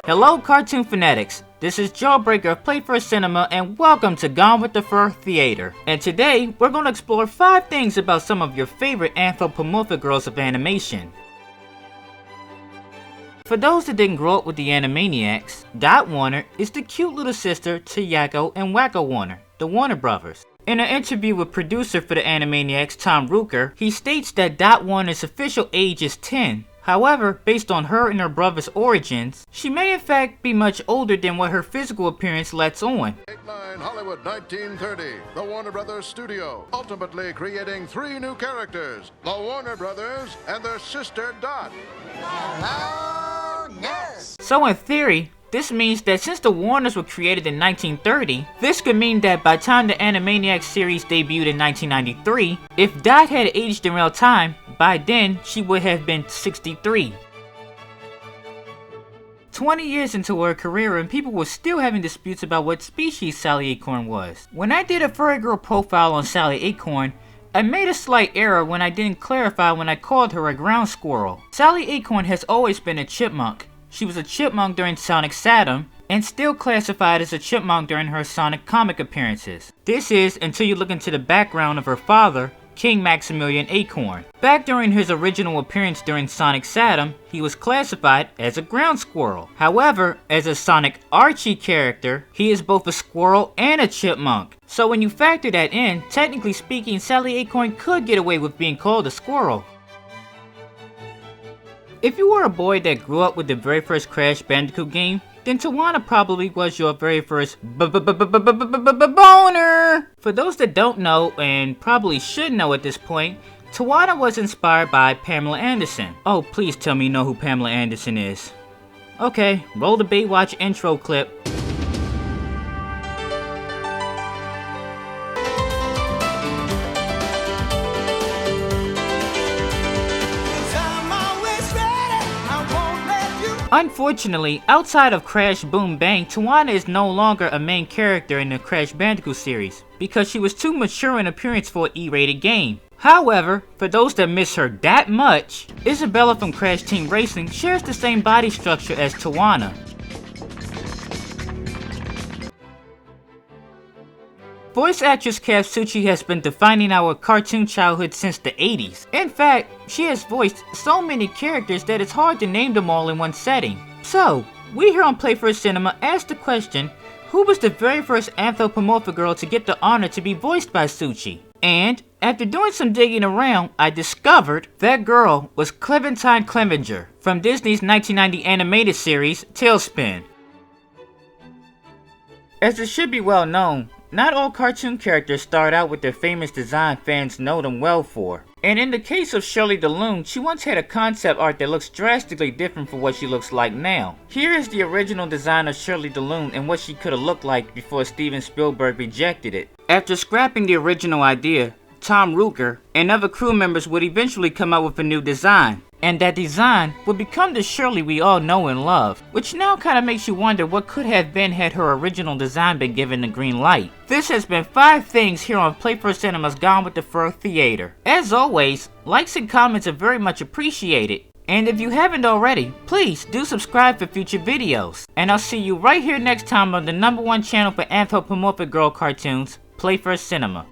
Hello cartoon fanatics, this is Jawbreaker of Playfur Cinema and welcome to Gone with the Fur Theater. And today, we're going to explore 5 things about some of your favorite anthropomorphic girls of animation. For those that didn't grow up with the Animaniacs, Dot Warner is the cute little sister to Yakko and Wacko Warner, the Warner brothers. In an interview with producer for the Animaniacs, Tom Rucker, he states that Dot Warner's official age is 10. However, based on her and her brother's origins, she may in fact be much older than what her physical appearance lets on. Dateline Hollywood 1930, the Warner Brothers studio, ultimately creating 3 new characters, the Warner Brothers and their sister Dot. Hello, nurse. So in theory, this means that since the Warners were created in 1930, this could mean that by the time the Animaniacs series debuted in 1993, if Dot had aged in real time, by then she would have been 63. 20 years into her career and people were still having disputes about what species Sally Acorn was. When I did a furry girl profile on Sally Acorn, I made a slight error when I didn't clarify when I called her a ground squirrel. Sally Acorn has always been a chipmunk. She was a chipmunk during Sonic Saturn, and still classified as a chipmunk during her Sonic comic appearances. This is until you look into the background of her father, King Maximilian Acorn. Back during his original appearance during Sonic Saturn, he was classified as a ground squirrel. However, as a Sonic Archie character, he is both a squirrel and a chipmunk. So when you factor that in, technically speaking, Sally Acorn could get away with being called a squirrel. If you were a boy that grew up with the very first Crash Bandcoot game, then Tawana probably was your very first boner! For those that don't know, and probably should know at this point, Tawana was inspired by Pamela Anderson. Oh, please tell me you know who Pamela Anderson is. Okay, roll the Baywatch intro clip. Unfortunately, outside of Crash Boom Bang, Tawana is no longer a main character in the Crash Bandcoot series, because she was too mature in appearance for an E-rated game. However, for those that miss her that much, Isabella from Crash Team Racing shares the same body structure as Tawana. Voice actress Katsuchi has been defining our cartoon childhood since the 80s. In fact, she has voiced so many characters that it's hard to name them all in one setting. So, we here on Playfur Cinema asked the question, who was the very first anthropomorphic girl to get the honor to be voiced by Suchi? And, after doing some digging around, I discovered that girl was Clementine Clevenger from Disney's 1990 animated series, Tailspin. As it should be well known, not all cartoon characters start out with their famous design fans know them well for. And in the case of Shirley the Loon, she once had a concept art that looks drastically different from what she looks like now. Here is the original design of Shirley the Loon and what she could have looked like before Steven Spielberg rejected it. After scrapping the original idea, Tom Rucker and other crew members would eventually come up with a new design. And that design would become the Shirley we all know and love, which now kind of makes you wonder what could have been had her original design been given the green light. This has been 5 things here on Playfur Cinema's Gone with the Fur Theater. As always, likes and comments are very much appreciated. And if you haven't already, please do subscribe for future videos. And I'll see you right here next time on the #1 channel for anthropomorphic girl cartoons, Playfur Cinema.